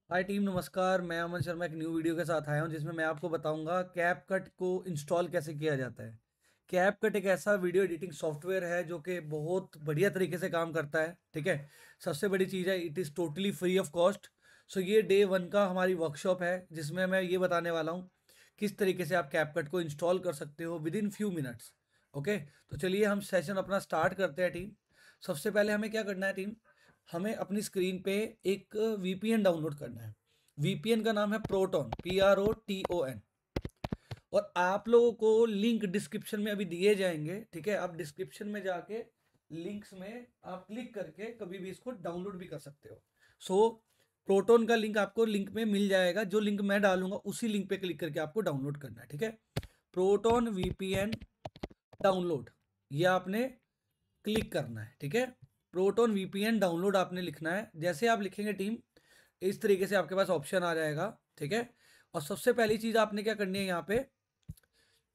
हाय team, नमस्कार। मैं अमन शर्मा एक न्यू वीडियो के साथ आया हूं जिसमें मैं आपको बताऊंगा कैपकट को इंस्टॉल कैसे किया जाता है। कैपकट एक ऐसा वीडियो एडिटिंग सॉफ्टवेयर है जो कि बहुत बढ़िया तरीके से काम करता है। ठीक है। सबसे बड़ी चीज़ है, it is totally free of cost. So ये डे वन का हमारी वर्कशॉप है जिसमें मैं ये बताने वाला हूँ किस तरीके से आप कैपकट को इंस्टॉल कर सकते हो with in few minutes. Okay, तो चलिए हम सेशन अपना स्टार्ट करते हैं टीम। सबसे पहले हमें क्या करना है टीम, हमें अपनी स्क्रीन पे एक वीपीएन डाउनलोड करना है। वीपीएन का नाम है प्रोटोन, PROTON। और आप लोगों को लिंक डिस्क्रिप्शन में अभी दिए जाएंगे। ठीक है, आप डिस्क्रिप्शन में जाके लिंक्स में आप क्लिक करके कभी भी इसको डाउनलोड भी कर सकते हो। सो प्रोटोन का लिंक आपको लिंक में मिल जाएगा, जो लिंक मैं डालूंगा उसी लिंक पे क्लिक करके आपको डाउनलोड करना है। ठीक है, प्रोटोन वीपीएन डाउनलोड, ये आपने क्लिक करना है। ठीक है, प्रोटोन वीपीएन डाउनलोड आपने लिखना है। जैसे आप लिखेंगे टीम, इस तरीके से आपके पास ऑप्शन आ जाएगा। ठीक है, और सबसे पहली चीज़ आपने क्या करनी है,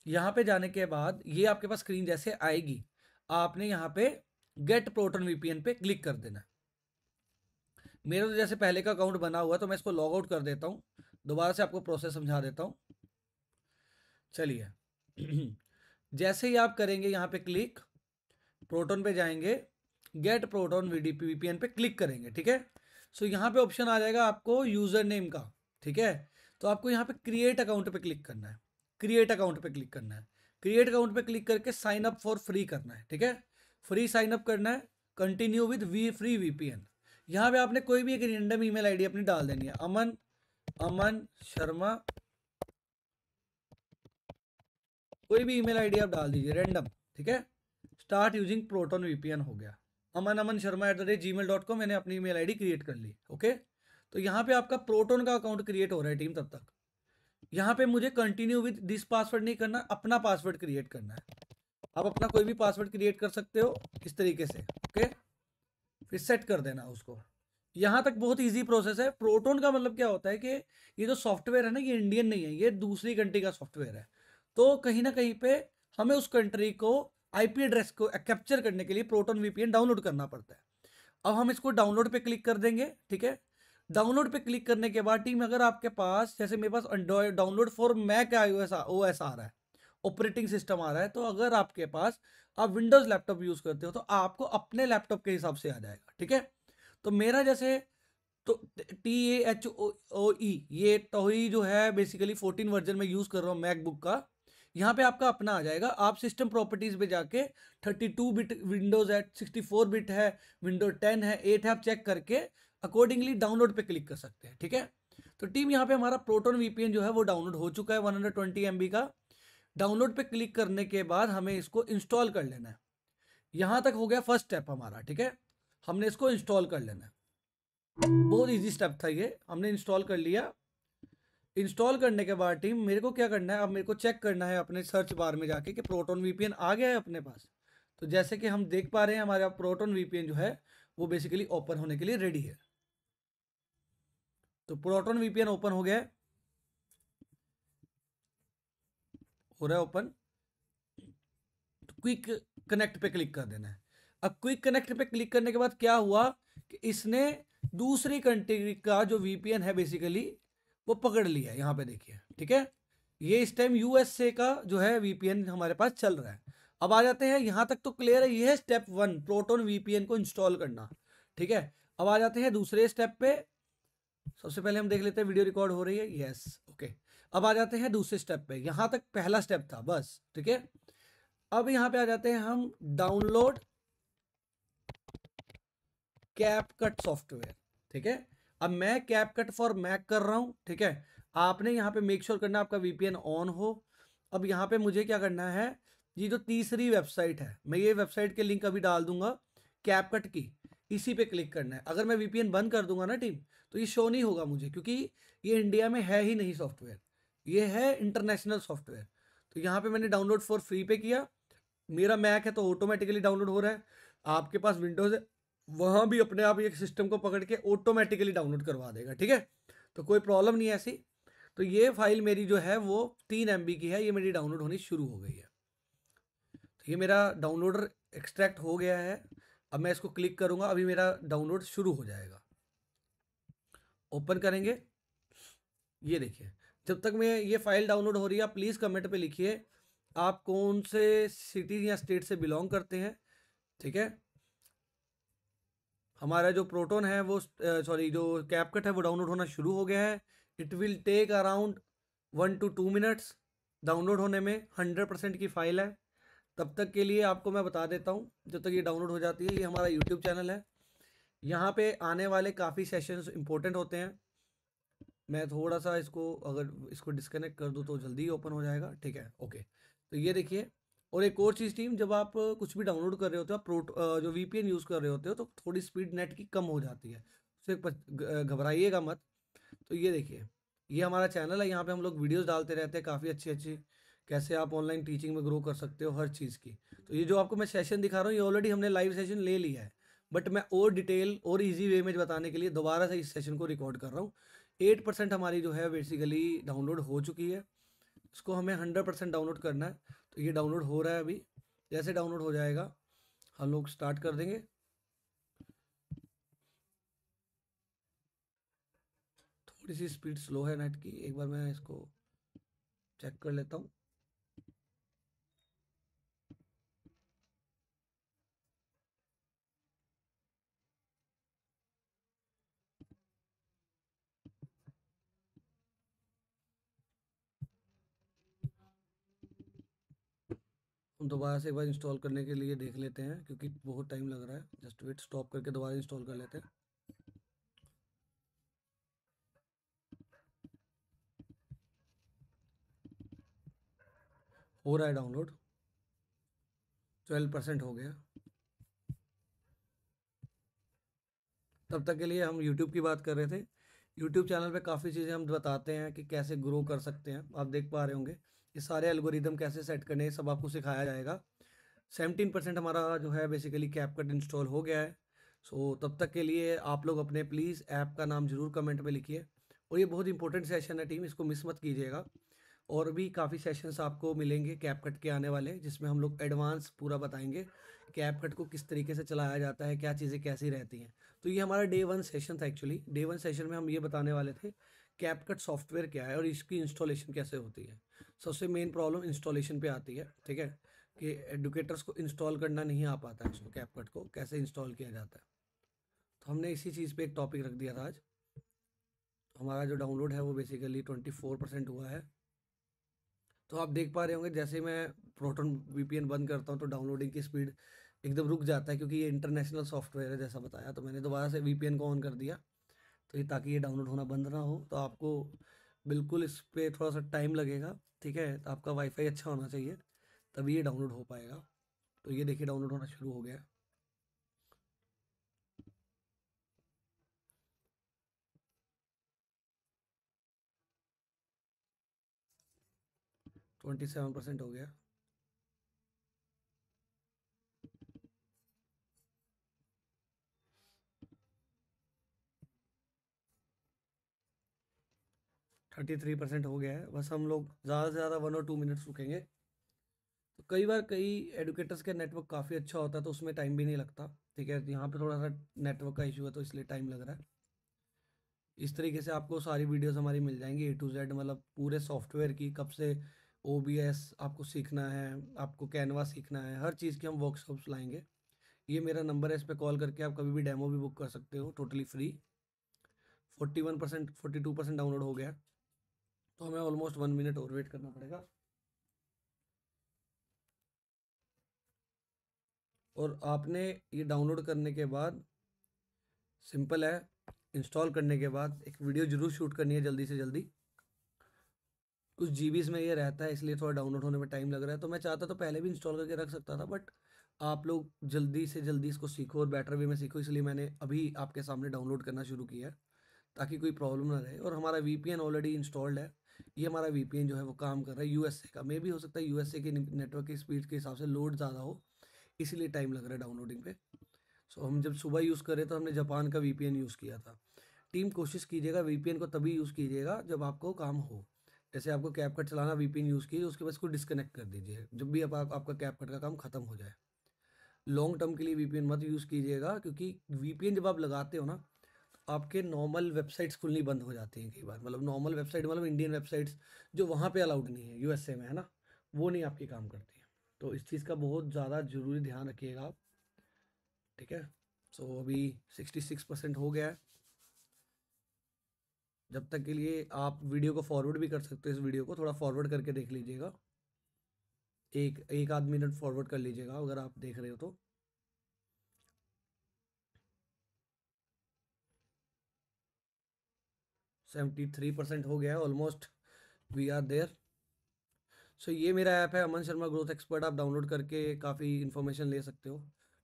यहाँ पे जाने के बाद ये आपके पास स्क्रीन जैसे आएगी, आपने यहाँ पे गेट प्रोटोन वीपीएन पे क्लिक कर देना है। मेरा तो जैसे पहले का अकाउंट बना हुआ है तो मैं इसको लॉग आउट कर देता हूँ। दोबारा से आपको प्रोसेस समझा देता हूँ। चलिए जैसे ही आप करेंगे यहाँ पे क्लिक, प्रोटोन पे जाएंगे, गेट प्रोटोन वीपीएन पे क्लिक करेंगे। ठीक है, सो यहाँ पे ऑप्शन आ जाएगा आपको यूजर नेम का। ठीक है, तो आपको यहाँ पे क्रिएट अकाउंट पे क्लिक करना है। क्रिएट अकाउंट पे क्लिक करना है। क्रिएट अकाउंट पे क्लिक करके साइन अप फॉर फ्री करना है। ठीक है, फ्री साइन अप करना है। Continue with we free VPN. यहाँ पे आपने कोई भी एक रेंडम ईमेल आईडी अपनी डाल देनी है। अमन अमन शर्मा, कोई भी ईमेल आईडी आप डाल दीजिए रेंडम। ठीक है, स्टार्ट यूजिंग प्रोटोन वीपीएन हो गया। अमन शर्मा @gmail.com, मैंने अपनी ईमेल आईडी क्रिएट कर ली। ओके, तो यहाँ पे आपका प्रोटोन का अकाउंट क्रिएट हो रहा है टीम। तब तक यहाँ पे मुझे कंटिन्यू विद दिस पासवर्ड नहीं करना, अपना पासवर्ड क्रिएट करना है। आप अपना कोई भी पासवर्ड क्रिएट कर सकते हो इस तरीके से। ओके, फिर सेट कर देना उसको। यहाँ तक बहुत इजी प्रोसेस है। प्रोटोन का मतलब क्या होता है कि ये जो सॉफ्टवेयर है ना, ये इंडियन नहीं है, ये दूसरी कंट्री का सॉफ्टवेयर है। तो कहीं ना कहीं पे हमें उस कंट्री को आईपी एड्रेस को कैप्चर करने के लिए प्रोटोन वीपीएन डाउनलोड करना पड़ता है। अब हम इसको डाउनलोड पे क्लिक कर देंगे। ठीक है, डाउनलोड पे क्लिक करने के बाद टीम, अगर आपके पास, जैसे मेरे पास download for Mac iOS OS आ रहा है, ऑपरेटिंग सिस्टम आ रहा है, तो अगर आपके पास आप विंडोज लैपटॉप यूज करते हो तो आपको अपने लैपटॉप के हिसाब से आ जाएगा। ठीक है, तो मेरा जैसे, तो TAHOE, ये टोई जो है बेसिकली 14 वर्जन में यूज कर रहा हूँ मैकबुक का। यहाँ पे आपका अपना आ जाएगा। आप सिस्टम प्रॉपर्टीज पे जाके 32 बिट विंडोज है, 64 बिट है, विंडोज 10 है, 8 है, आप चेक करके अकॉर्डिंगली डाउनलोड पे क्लिक कर सकते हैं। ठीक है, तो टीम यहाँ पे हमारा प्रोटोन वीपीएन जो है वो डाउनलोड हो चुका है 120 MB का। डाउनलोड पे क्लिक करने के बाद हमें इसको इंस्टॉल कर लेना है। यहाँ तक हो गया फर्स्ट स्टेप हमारा। ठीक है, हमने इसको इंस्टॉल कर लेना है। बहुत इजी स्टेप था ये, हमने इंस्टॉल कर लिया। इंस्टॉल करने के बाद टीम, मेरे को क्या करना है, अब मेरे को चेक करना है अपने सर्च बार में जाके कि प्रोटोन वीपीएन आ गया है अपने पास। तो जैसे कि हम देख पा रहे हैं, हमारा प्रोटोन वीपीएन जो है वो बेसिकली ओपन होने के लिए रेडी है। तो प्रोटोन वीपीएन ओपन हो गया है, हो रहा है ओपन। तो क्विक कनेक्ट पे क्लिक कर देना है। अब क्विक कनेक्ट पे क्लिक करने के बाद क्या हुआ कि इसने दूसरी कंट्री का जो वीपीएन है बेसिकली वो पकड़ लिया है। यहाँ पे देखिए। ठीक है, ये इस टाइम यूएसए का जो है वीपीएन हमारे पास चल रहा है। अब आ जाते हैं, यहाँ तक तो क्लियर है, ये है स्टेप 1, प्रोटोन वीपीएन को इंस्टॉल करना। ठीक है, अब आ जाते हैं दूसरे स्टेप पे। सबसे पहले हम देख लेते हैं वीडियो रिकॉर्ड हो रही है, यस। ओके, अब आ जाते हैं दूसरे स्टेप पे। यहाँ तक पहला स्टेप था बस। ठीक है, अब यहाँ पे आ जाते हैं हम, डाउनलोड कैपकट सॉफ्टवेयर। ठीक है, अब मैं कैपकट फॉर मैक कर रहा हूं। ठीक है, आपने यहाँ पे मेक श्योर करना आपका वीपीएन ऑन हो। अब यहाँ पे मुझे क्या करना है, ये जो तीसरी वेबसाइट है, मैं ये वेबसाइट के लिंक अभी डाल दूंगा कैपकट की, इसी पे क्लिक करना है। अगर मैं वीपीएन बंद कर दूंगा ना टीम, तो ये शो नहीं होगा मुझे, क्योंकि ये इंडिया में है ही नहीं सॉफ्टवेयर, ये है इंटरनेशनल सॉफ्टवेयर। तो यहाँ पे मैंने डाउनलोड फॉर फ्री पे किया। मेरा मैक है तो ऑटोमेटिकली डाउनलोड हो रहा है। आपके पास विंडोज है, वहां भी अपने आप एक सिस्टम को पकड़ के ऑटोमेटिकली डाउनलोड करवा देगा। ठीक है, तो कोई प्रॉब्लम नहीं है ऐसी। तो ये फाइल मेरी जो है वो 3 MB की है, ये मेरी डाउनलोड होनी शुरू हो गई है। तो ये मेरा डाउनलोडर एक्सट्रैक्ट हो गया है। अब मैं इसको क्लिक करूंगा, अभी मेरा डाउनलोड शुरू हो जाएगा। ओपन करेंगे। ये देखिए, जब तक मैं ये फाइल डाउनलोड हो रही है, आप प्लीज़ कमेंट पे लिखिए आप कौन से सिटी या स्टेट से बिलोंग करते हैं। ठीक है, हमारा जो प्रोटोन है वो सॉरी जो कैपकट है वो डाउनलोड होना शुरू हो गया है। It will take around 1 to 2 minutes download होने में। 100% की फाइल है। तब तक के लिए आपको मैं बता देता हूँ, जब तक ये डाउनलोड हो जाती है, ये हमारा यूट्यूब चैनल है। यहाँ पे आने वाले काफ़ी सेशंस इंपॉर्टेंट होते हैं। मैं थोड़ा सा इसको, अगर इसको डिस्कनेक्ट कर दूँ तो जल्दी ओपन हो जाएगा। ठीक है, ओके। तो ये देखिए, और एक और चीज़ टीम, जब आप कुछ भी डाउनलोड कर रहे होते हो, आप जो वीपीएन यूज़ कर रहे होते हो, तो थोड़ी स्पीड नेट की कम हो जाती है, उससे घबराइएगा मत। तो ये देखिए, ये हमारा चैनल है, यहाँ पे हम लोग वीडियोस डालते रहते हैं काफ़ी अच्छी अच्छी, कैसे आप ऑनलाइन टीचिंग में ग्रो कर सकते हो हर चीज़ की। तो ये जो आपको मैं सेशन दिखा रहा हूँ, ये ऑलरेडी हमने लाइव सेशन ले लिया है, बट मैं और डिटेल और इजी वे में बताने के लिए दोबारा से इस सेशन को रिकॉर्ड कर रहा हूँ। 8% हमारी जो है बेसिकली डाउनलोड हो चुकी है। इसको हमें 100% डाउनलोड करना है। तो ये डाउनलोड हो रहा है अभी। जैसे डाउनलोड हो जाएगा हम लोग स्टार्ट कर देंगे। थोड़ी सी स्पीड स्लो है नेट की, एक बार मैं इसको चेक कर लेता हूँ। हम दोबारा से एक बार इंस्टॉल करने के लिए देख लेते हैं, क्योंकि बहुत टाइम लग रहा है। जस्ट वेट, स्टॉप करके दोबारा इंस्टॉल कर लेते हैं। हो रहा है डाउनलोड, 12% हो गया। तब तक के लिए हम यूट्यूब की बात कर रहे थे। यूट्यूब चैनल पे काफ़ी चीज़ें हम बताते हैं कि कैसे ग्रो कर सकते हैं। आप देख पा रहे होंगे ये सारे एल्गोरिदम कैसे सेट करने हैं, सब आपको सिखाया जाएगा। 17% हमारा जो है बेसिकली कैपकट इंस्टॉल हो गया है। सो तब तक के लिए आप लोग अपने प्लीज़ ऐप का नाम ज़रूर कमेंट में लिखिए। और ये बहुत इंपॉर्टेंट सेशन है टीम, इसको मिस मत कीजिएगा। और भी काफ़ी सेशंस आपको मिलेंगे कैपकट के आने वाले, जिसमें हम लोग एडवांस पूरा बताएंगे कैपकट को किस तरीके से चलाया जाता है, क्या चीज़ें कैसी रहती हैं। तो ये हमारा डे 1 सेशन था। एक्चुअली डे 1 सेशन में हम ये बताने वाले थे कैपकट सॉफ्टवेयर क्या है और इसकी इंस्टॉलेशन कैसे होती है। सबसे मेन प्रॉब्लम इंस्टॉलेशन पे आती है, ठीक है, कि एडुकेटर्स को इंस्टॉल करना नहीं आ पाता है, उसको कैपकट को कैसे इंस्टॉल किया जाता है। तो हमने इसी चीज़ पे एक टॉपिक रख दिया था आज। हमारा जो डाउनलोड है वो बेसिकली 24% हुआ है। तो आप देख पा रहे होंगे, जैसे मैं प्रोटोन वीपीएन बंद करता हूँ तो डाउनलोडिंग की स्पीड एकदम रुक जाता है, क्योंकि ये इंटरनेशनल सॉफ्टवेयर है जैसा बताया। तो मैंने दोबारा से वीपीएन को ऑन कर दिया, तो ये ताकि ये डाउनलोड होना बंद ना हो। तो आपको बिल्कुल इस पर थोड़ा सा टाइम लगेगा, ठीक है। तो आपका वाईफाई अच्छा होना चाहिए, तभी ये डाउनलोड हो पाएगा। तो ये देखिए डाउनलोड होना शुरू हो गया है। 27% हो गया। 33% हो गया है। बस हम लोग ज़्यादा से ज़्यादा 1 और 2 मिनट्स रुकेंगे। तो कई बार कई एडुकेटर्स का नेटवर्क काफ़ी अच्छा होता है, तो उसमें टाइम भी नहीं लगता, ठीक है। यहाँ पे थोड़ा सा नेटवर्क का इशू है, तो इसलिए टाइम लग रहा है। इस तरीके से आपको सारी वीडियोस हमारी मिल जाएंगी A to Z, मतलब पूरे सॉफ्टवेयर की, कब से OBS आपको सीखना है, आपको कैनवा सीखना है, हर चीज़ की हम वर्कशॉप्स लाएंगे। ये मेरा नंबर है, इस पर कॉल करके आप कभी भी डेमो भी बुक कर सकते हो, टोटली फ्री। 42% डाउनलोड हो गया, तो हमें ऑलमोस्ट 1 मिनट और वेट करना पड़ेगा। और आपने ये डाउनलोड करने के बाद, सिंपल है, इंस्टॉल करने के बाद एक वीडियो जरूर शूट करनी है जल्दी से जल्दी। कुछ जीबीज में ये रहता है, इसलिए थोड़ा डाउनलोड होने में टाइम लग रहा है। तो मैं चाहता तो पहले भी इंस्टॉल करके रख सकता था, बट आप लोग जल्दी से जल्दी इसको सीखो और बेटर वे में सीखो, इसलिए मैंने अभी आपके सामने डाउनलोड करना शुरू किया है, ताकि कोई प्रॉब्लम ना रहे। और हमारा वीपीएन ऑलरेडी इंस्टॉल्ड है। ये हमारा वीपीएन जो है वो काम कर रहा है यूएसए का। मे भी हो सकता है यूएसए के नेटवर्क की स्पीड के हिसाब से लोड ज़्यादा हो, इसीलिए टाइम लग रहा है डाउनलोडिंग पे। सो हम जब सुबह यूज़ करें तो हमने जापान का वीपीएन यूज़ किया था। टीम कोशिश कीजिएगा वीपीएन को तभी यूज़ कीजिएगा जब आपको काम हो। जैसे आपको कैपकट चलाना, वीपीएन यूज़ कीजिए, उसके बाद इसको डिस्कनेक्ट कर दीजिए जब भी आपका कैपकट का काम खत्म हो जाए। लॉन्ग टर्म के लिए वीपीएन मत यूज़ कीजिएगा, क्योंकि वीपीएन जब आप लगाते हो ना, आपके नॉर्मल वेबसाइट्स खुलनी बंद हो जाती हैं कई बार, मतलब नॉर्मल वेबसाइट मतलब इंडियन वेबसाइट्स जो वहाँ पे अलाउड नहीं है यूएसए में, है ना, वो नहीं आपकी काम करती है। तो इस चीज़ का बहुत ज़्यादा ज़रूरी ध्यान रखिएगा आप, ठीक है। सो अभी 66% हो गया है। जब तक के लिए आप वीडियो को फॉरवर्ड भी कर सकते हो, इस वीडियो को थोड़ा फॉरवर्ड करके देख लीजिएगा, एक एक आध मिनट फॉरवर्ड कर लीजिएगा अगर आप देख रहे हो तो। 73% हो गया है ऑलमोस्ट, वी आर देयर। सो ये मेरा ऐप है अमन शर्मा ग्रोथ एक्सपर्ट, आप डाउनलोड करके काफ़ी इन्फॉर्मेशन ले सकते हो।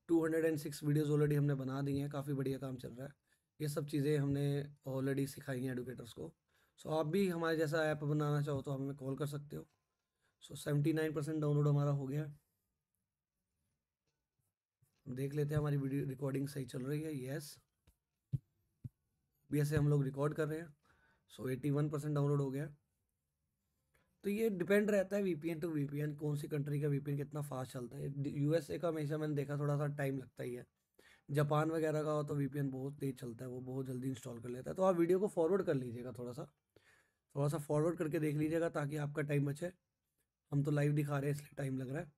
206 वीडियोज़ ऑलरेडी हमने बना दी हैं, काफ़ी बढ़िया काम चल रहा है। ये सब चीज़ें हमने ऑलरेडी सिखाई हैं एडुकेटर्स को। सो आप भी हमारे जैसा ऐप बनाना चाहो तो आप हमें कॉल कर सकते हो। सो 79% डाउनलोड हमारा हो गया है। देख लेते हैं हमारी वीडियो रिकॉर्डिंग सही चल रही है, येस, भी ऐसे हम लोग रिकॉर्ड कर रहे हैं। सो 81% डाउनलोड हो गया है। तो ये डिपेंड रहता है वीपीएन टू वीपीएन, कौन सी कंट्री का वीपीएन कितना फास्ट चलता है। यूएसए का हमेशा मैंने देखा थोड़ा सा टाइम लगता ही है। जापान वगैरह का हो तो वीपीएन बहुत तेज चलता है, वो बहुत जल्दी इंस्टॉल कर लेता है। तो आप वीडियो को फॉरवर्ड कर लीजिएगा, थोड़ा सा फॉरवर्ड करके देख लीजिएगा ताकि आपका टाइम बचे। हम तो लाइव दिखा रहे हैं इसलिए टाइम लग रहा है।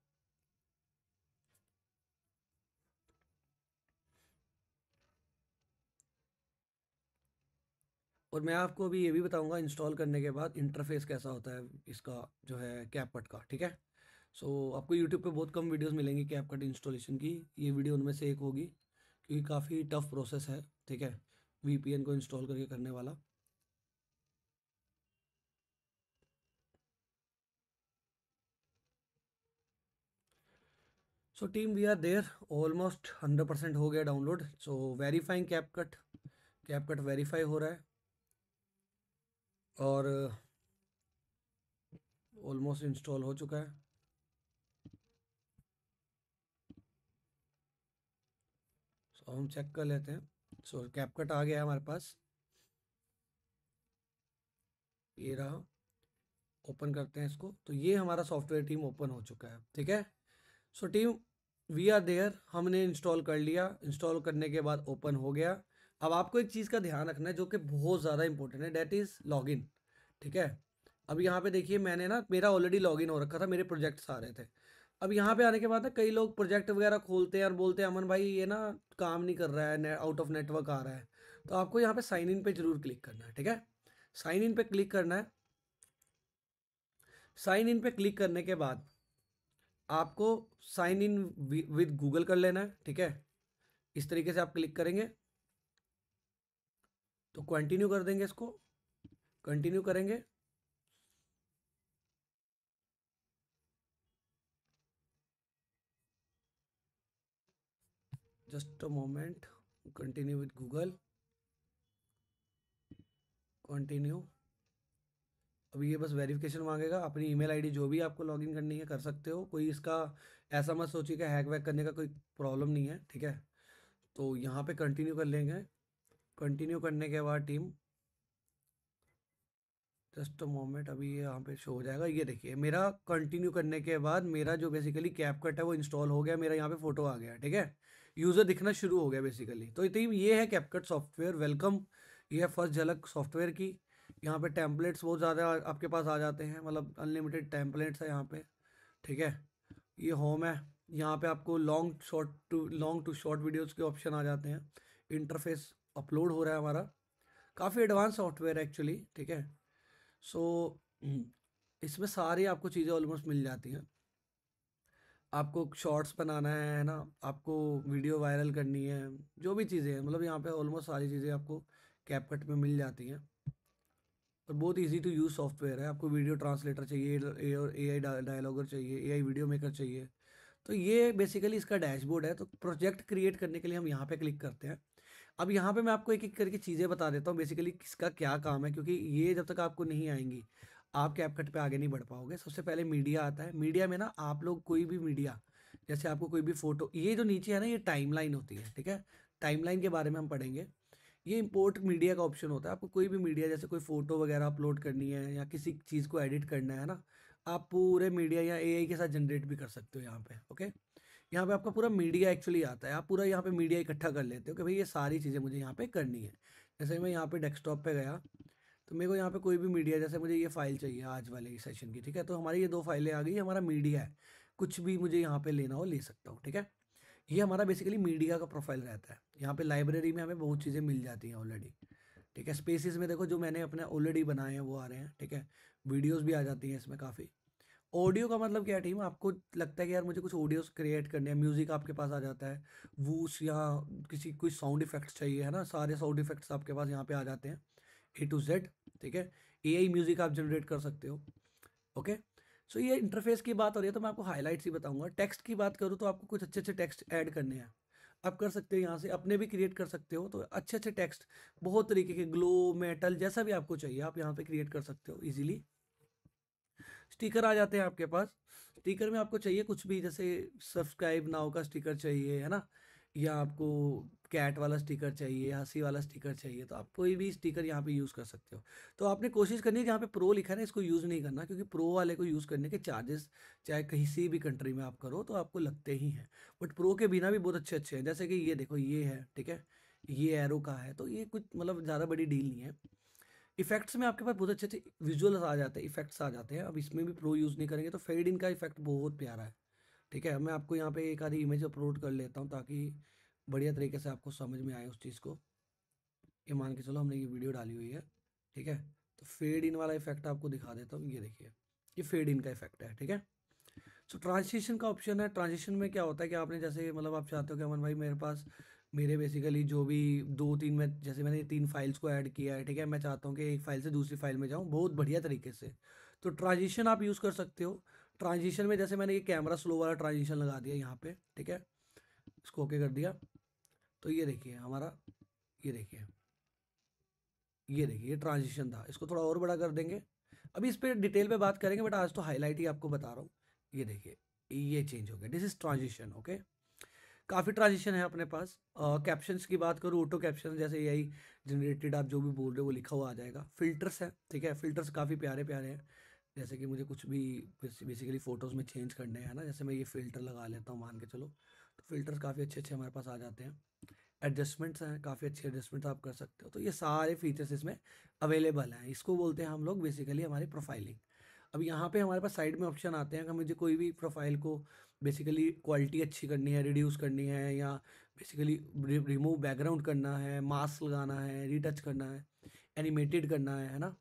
और मैं आपको अभी ये भी बताऊंगा इंस्टॉल करने के बाद इंटरफेस कैसा होता है इसका, जो है कैपकट का, ठीक है। सो आपको यूट्यूब पे बहुत कम वीडियोस मिलेंगी कैपकट इंस्टॉलेशन की, ये वीडियो उनमें से एक होगी, क्योंकि काफ़ी टफ प्रोसेस है, ठीक है, वीपीएन को इंस्टॉल करके करने वाला। So team we are there, almost 100% हो गया download. So verifying CapCut, CapCut verify हो रहा है और ऑलमोस्ट इंस्टॉल हो चुका है। सो हम चेक कर लेते हैं। सो कैपकट आ गया है हमारे पास, ये रहा। ओपन करते हैं इसको, तो ये हमारा सॉफ्टवेयर टीम ओपन हो चुका है, ठीक है। So team we are there, हमने इंस्टॉल कर लिया, इंस्टॉल करने के बाद ओपन हो गया। अब आपको एक चीज़ का ध्यान रखना है जो कि बहुत ज़्यादा इंपॉर्टेंट है, डेट इज़ लॉगिन, ठीक है। अब यहाँ पे देखिए मैंने ना, मेरा ऑलरेडी लॉगिन हो रखा था, मेरे प्रोजेक्ट्स आ रहे थे। अब यहाँ पे आने के बाद ना कई लोग प्रोजेक्ट वगैरह खोलते हैं और बोलते हैं अमन भाई ये ना काम नहीं कर रहा है, आउट ऑफ नेटवर्क आ रहा है। तो आपको यहाँ पे साइन इन पे जरूर क्लिक करना है, ठीक है। साइन इन पे क्लिक करना है। साइन इन पे क्लिक करने के बाद आपको साइन इन विद गूगल कर लेना है, ठीक है। इस तरीके से आप क्लिक करेंगे तो कंटिन्यू कर देंगे इसको, कंटिन्यू करेंगे। Just a moment, continue with Google, continue. अभी ये बस वेरिफिकेशन मांगेगा, अपनी ईमेल आईडी जो भी आपको लॉगिन करनी है कर सकते हो, कोई इसका ऐसा मत सोचिए कि हैक वैक करने का कोई प्रॉब्लम नहीं है, ठीक है। तो यहाँ पे कंटिन्यू कर लेंगे। कंटिन्यू करने के बाद टीम, जस्ट अ मोमेंट, अभी ये यहाँ पे शो हो जाएगा। ये देखिए मेरा कंटिन्यू करने के बाद मेरा जो बेसिकली कैपकट है वो इंस्टॉल हो गया, मेरा यहाँ पे फोटो आ गया, ठीक है, यूज़र दिखना शुरू हो गया बेसिकली। तो टीम ये है कैपकट सॉफ्टवेयर, वेलकम। ये है फर्स्ट झलक सॉफ्टवेयर की। यहाँ पे टेम्पलेट्स बहुत ज़्यादा आपके पास आ जाते हैं, मतलब अनलिमिटेड टेम्पलेट्स है यहाँ पे, ठीक है। ये होम है, यहाँ पे आपको लॉन्ग टू शॉर्ट वीडियोज़ के ऑप्शन आ जाते हैं। इंटरफेस अपलोड हो रहा है हमारा, काफ़ी एडवांस सॉफ्टवेयर है एक्चुअली, ठीक है। सो इसमें सारी आपको चीज़ें ऑलमोस्ट मिल जाती हैं। आपको शॉर्ट्स बनाना है ना, आपको वीडियो वायरल करनी है, जो भी चीज़ें हैं, मतलब यहाँ पे ऑलमोस्ट सारी चीज़ें आपको कैपकट में मिल जाती हैं। और बहुत इजी टू यूज़ सॉफ्टवेयर है। आपको वीडियो ट्रांसलेटर चाहिए, ए आई डायलॉगर चाहिए, ए आई वीडियो मेकर चाहिए, तो ये बेसिकली इसका डैशबोर्ड है। तो प्रोजेक्ट क्रिएट करने के लिए हम यहाँ पे क्लिक करते हैं। अब यहाँ पे मैं आपको एक एक करके चीज़ें बता देता हूँ बेसिकली किसका क्या काम है, क्योंकि ये जब तक आपको नहीं आएंगी आप कैपकट पे आगे नहीं बढ़ पाओगे। सबसे पहले मीडिया आता है। मीडिया में ना आप लोग कोई भी मीडिया, जैसे आपको कोई भी फोटो, ये जो नीचे है ना ये टाइमलाइन होती है, ठीक है। टाइमलाइन के बारे में हम पढ़ेंगे। ये इंपोर्ट मीडिया का ऑप्शन होता है। आपको कोई भी मीडिया, जैसे कोई फोटो वगैरह अपलोड करनी है या किसी चीज़ को एडिट करना है ना, आप पूरे मीडिया या एआई के साथ जनरेट भी कर सकते हो यहाँ पे, ओके। यहाँ पे आपका पूरा मीडिया एक्चुअली आता है, आप पूरा यहाँ पे मीडिया इकट्ठा कर लेते हो कि भाई ये सारी चीज़ें मुझे यहाँ पे करनी है। जैसे मैं यहाँ पे डेस्कटॉप पे गया, तो मेरे को यहाँ पे कोई भी मीडिया, जैसे मुझे ये फाइल चाहिए आज वाले सेशन की, ठीक है, तो हमारी ये 2 फाइलें आ गई, हमारा मीडिया है, कुछ भी मुझे यहाँ पे लेना हो ले सकता हूँ, ठीक है। ये हमारा बेसिकली मीडिया का प्रोफाइल रहता है। यहाँ पे लाइब्रेरी में हमें बहुत चीज़ें मिल जाती हैं ऑलरेडी, ठीक है। स्पेसिस में देखो जो मैंने अपने ऑलरेडी बनाए हैं वो आ रहे हैं, ठीक है। वीडियोस भी आ जाती हैं इसमें काफ़ी। ऑडियो का मतलब क्या है टीम, आपको लगता है कि यार मुझे कुछ ऑडियोस क्रिएट करने हैं, म्यूजिक आपके पास आ जाता है, वूस या किसी कोई साउंड इफेक्ट्स चाहिए, है ना, सारे साउंड इफेक्ट्स आपके पास यहाँ पे आ जाते हैं, A to Z, ठीक है। एआई म्यूजिक आप जनरेट कर सकते हो, ओके। सो ये इंटरफेस की बात हो रही है, तो मैं आपको हाईलाइट्स ही बताऊंगा। टेक्स्ट की बात करूँ तो आपको कुछ अच्छे अच्छे टेक्स्ट ऐड करने हैं, आप कर सकते हो यहाँ से, अपने भी क्रिएट कर सकते हो। तो अच्छे अच्छे टेक्स्ट बहुत तरीके के, ग्लो, मेटल, जैसा भी आपको चाहिए आप यहाँ पे क्रिएट कर सकते हो इजीली। स्टिकर आ जाते हैं आपके पास। स्टिकर में आपको चाहिए कुछ भी, जैसे सब्सक्राइब नाउ का स्टिकर चाहिए, है ना, या आपको कैट वाला स्टिकर चाहिए, हंसी वाला स्टिकर चाहिए, तो आप कोई भी स्टिकर यहाँ पे यूज़ कर सकते हो। तो आपने कोशिश करनी है जहाँ पे प्रो लिखा है ना इसको यूज़ नहीं करना, क्योंकि प्रो वाले को यूज़ करने के चार्जेस चाहे कहीं सी भी कंट्री में आप करो तो आपको लगते ही हैं। बट प्रो के बिना भी बहुत अच्छे अच्छे हैं, जैसे कि ये देखो ये है, ठीक है, ये एरो का है, तो ये कुछ मतलब ज़्यादा बड़ी डील नहीं है। इफेक्ट्स में आपके पास बहुत अच्छे अच्छे विजुअल्स आ जाते हैं, इफेक्ट्स आ जाते हैं। अब इसमें भी प्रो यूज़ नहीं करेंगे तो फेड इन का इफेक्ट बहुत प्यारा है, ठीक है। मैं आपको यहाँ पे एक आधी इमेज अपलोड कर लेता हूँ ताकि बढ़िया तरीके से आपको समझ में आए उस चीज़ को। ये मान के चलो हमने ये वीडियो डाली हुई है, ठीक है। तो फेड इन वाला इफेक्ट आपको दिखा देता हूँ, ये देखिए, ये फेड इन का इफेक्ट है, ठीक है। सो ट्रांजिशन का ऑप्शन है। ट्रांजिशन में क्या होता है कि आपने जैसे मतलब आप चाहते हो कि अमन भाई मेरे पास मेरे बेसिकली जो भी 2-3 में, जैसे मैंने 3 फाइल्स को ऐड किया है, ठीक है, मैं चाहता हूँ कि एक फाइल से दूसरी फाइल में जाऊँ बहुत बढ़िया तरीके से, तो ट्रांजिशन आप यूज़ कर सकते हो। ट्रांजिशन में जैसे मैंने ये कैमरा स्लो वाला ट्रांजिशन लगा दिया यहाँ पे, ठीक है, इसको ओके कर दिया, तो ये देखिए हमारा, ये देखिए, ये देखिए ये ट्रांजिशन था। इसको थोड़ा और बड़ा कर देंगे, अभी इस पर डिटेल पे बात करेंगे, बट आज तो हाईलाइट ही आपको बता रहा हूँ। ये देखिए ये चेंज हो गया, दिस इज ट्रांजिशन, ओके। काफ़ी ट्रांजिशन है अपने पास। कैप्शंस की बात करूँ, ऑटो कैप्शन जैसे यही जनरेटेड आप जो भी बोल रहे हो वो लिखा हुआ आ जाएगा। फिल्टर्स है, ठीक है, फिल्टर्स काफ़ी प्यारे प्यारे हैं, जैसे कि मुझे कुछ भी बेसिकली फ़ोटोज़ में चेंज करने हैं ना, जैसे मैं ये फ़िल्टर लगा लेता हूँ मान के चलो, तो फिल्टर्स काफ़ी अच्छे अच्छे हमारे पास आ जाते हैं। एडजस्टमेंट्स हैं, काफ़ी अच्छे एडजस्टमेंट्स आप कर सकते हो। तो ये सारे फीचर्स इसमें अवेलेबल हैं, इसको बोलते हैं हम लोग बेसिकली हमारी प्रोफाइलिंग। अब यहाँ पे हमारे पास साइड में ऑप्शन आते हैं कि मुझे कोई भी प्रोफाइल को बेसिकली क्वालिटी अच्छी करनी है, रिड्यूस करनी है, या बेसिकली रिमूव बैकग्राउंड करना है, मास्क लगाना है, रीटच करना है, एनिमेटेड करना है ना।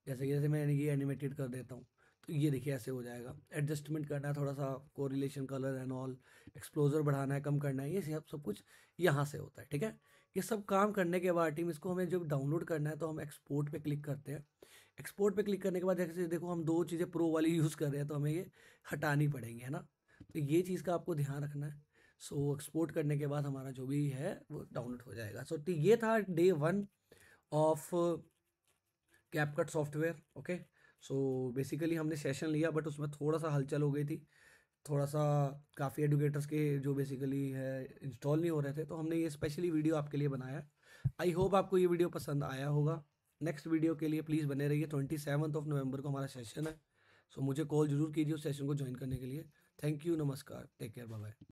जैसे मैं ये एनिमेटेड कर देता हूँ, तो ये देखिए ऐसे हो जाएगा। एडजस्टमेंट करना है थोड़ा सा, correlation colour and all, exposure बढ़ाना है कम करना है, ये सब कुछ यहाँ से होता है, ठीक है। ये सब काम करने के बाद टीम इसको हमें जब डाउनलोड करना है तो हम एक्सपोर्ट पे क्लिक करते हैं। एक्सपोर्ट पे क्लिक करने के बाद जैसे देखो हम 2 चीज़ें प्रो वाली यूज़ कर रहे हैं, तो हमें ये हटानी पड़ेंगी, है ना। तो ये चीज़ का आपको ध्यान रखना है। सो एक्सपोर्ट करने के बाद हमारा जो भी है वो डाउनलोड हो जाएगा। सो ये था day 1 of CapCut software, okay. So basically हमने सेशन लिया, बट उसमें थोड़ा सा हलचल हो गई थी, थोड़ा सा काफ़ी एडुकेटर्स के जो बेसिकली है इंस्टॉल नहीं हो रहे थे, तो हमने ये स्पेशली वीडियो आपके लिए बनाया। आई होप आपको ये वीडियो पसंद आया होगा। नेक्स्ट वीडियो के लिए प्लीज़ बने रहिए। 27 नवंबर को हमारा सेशन है, सो मुझे कॉल जरूर कीजिए उस सेशन को ज्वाइन करने के लिए। थैंक यू, नमस्कार, टेक केयर, बाय बाय।